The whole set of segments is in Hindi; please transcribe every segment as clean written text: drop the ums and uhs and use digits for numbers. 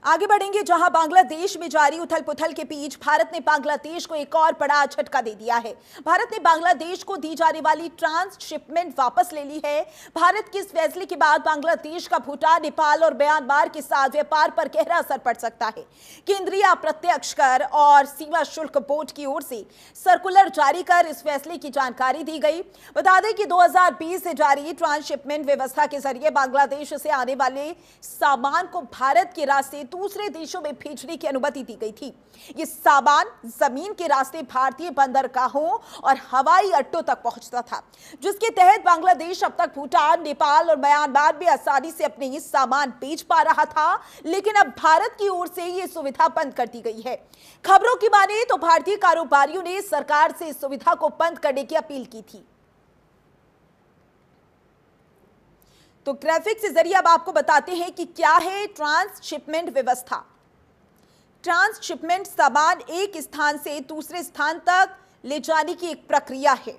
आगे बढ़ेंगे जहां बांग्लादेश में जारी उथल पुथल के बीच भारत ने बांग्लादेश को एक और बड़ा झटका दे दिया है। भारत ने बांग्लादेश को दी जाने वाली ट्रांसशिपमेंट वापस ले ली है। भारत के इस फैसले के बाद बांग्लादेश का भूटान, नेपाल और म्यांमार के साथ व्यापार पर गहरा असर पड़ सकता है। केंद्रीय अप्रत्यक्ष कर और सीमा शुल्क बोर्ड की ओर से सर्कुलर जारी कर इस फैसले की जानकारी दी गई। बता दें कि 2020 से जारी ट्रांसशिपमेंट व्यवस्था के जरिए बांग्लादेश से आने वाले सामान को भारत के रास्ते दूसरे देशों में भेजने की अनुमति दी गई थी। ये सामान जमीन के रास्ते भारतीय बंदरगाहों और हवाई अड्डों तक पहुंचता था, जिसके तहत बांग्लादेश अब तक भूटान, नेपाल और म्यांमार में आसानी से अपने ये सामान बेच पा रहा था। लेकिन अब भारत की ओर से ये सुविधा बंद कर दी गई है। खबरों की माने तो भारतीय कारोबारियों ने सरकार से इस सुविधा को बंद करने की अपील की थी। तो ग्राफिक के जरिए अब आपको बताते हैं कि क्या है ट्रांसशिपमेंट व्यवस्था। ट्रांसशिपमेंट सामान एक स्थान से दूसरे स्थान तक ले जाने की एक प्रक्रिया है।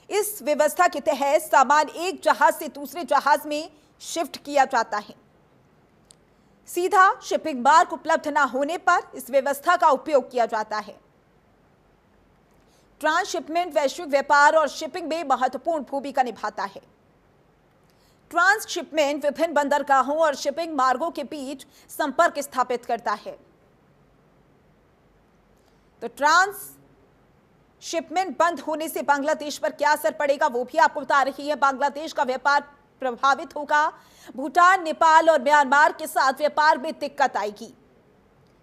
इस व्यवस्था के तहत सामान एक जहाज से दूसरे जहाज में शिफ्ट किया जाता है। सीधा शिपिंग मार्ग उपलब्ध न होने पर इस व्यवस्था का उपयोग किया जाता है। ट्रांसशिपमेंट वैश्विक व्यापार और शिपिंग में महत्वपूर्ण भूमिका निभाता है। ट्रांसशिपमेंट विभिन्न बंदरगाहों और शिपिंग मार्गों के बीच संपर्क स्थापित करता है। तो ट्रांसशिपमेंट बंद होने से बांग्लादेश पर क्या असर पड़ेगा वो भी आपको बता रही है। बांग्लादेश का व्यापार प्रभावित होगा। भूटान, नेपाल और म्यांमार के साथ व्यापार में दिक्कत आएगी।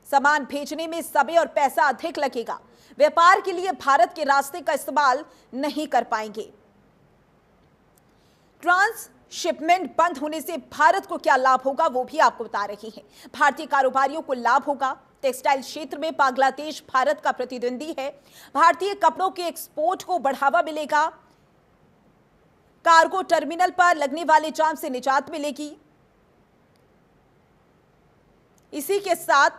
सामान भेजने में समय और पैसा अधिक लगेगा। व्यापार के लिए भारत के रास्ते का इस्तेमाल नहीं कर पाएंगे। ट्रांसशिपमेंट बंद होने से भारत को क्या लाभ होगा वो भी आपको बता रही है। भारतीय कारोबारियों को लाभ होगा। टेक्सटाइल क्षेत्र में बांग्लादेश भारत का प्रतिद्वंदी है। भारतीय कपड़ों के एक्सपोर्ट को बढ़ावा मिलेगा। कार्गो टर्मिनल पर लगने वाले जाम से निजात मिलेगी। इसी के साथ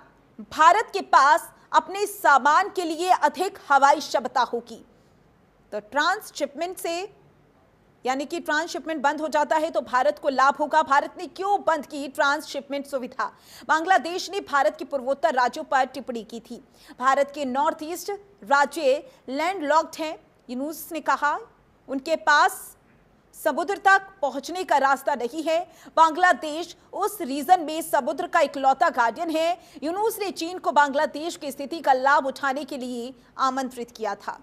भारत के पास अपने सामान के लिए अधिक हवाई क्षमता होगी। तो ट्रांसशिपमेंट से यानी कि ट्रांसशिपमेंट बंद हो जाता है तो भारत को लाभ होगा। भारत ने क्यों बंद की ट्रांसशिपमेंट सुविधा? बांग्लादेश ने भारत के पूर्वोत्तर राज्यों पर टिप्पणी की थी। भारत के नॉर्थ ईस्ट राज्य लैंडलॉक्ड हैं। यूनुस ने कहा उनके पास समुद्र तक पहुंचने का रास्ता नहीं है। बांग्लादेश उस रीजन में समुद्र का इकलौता गार्डियन है। यूनुस ने चीन को बांग्लादेश की स्थिति का लाभ उठाने के लिए आमंत्रित किया था।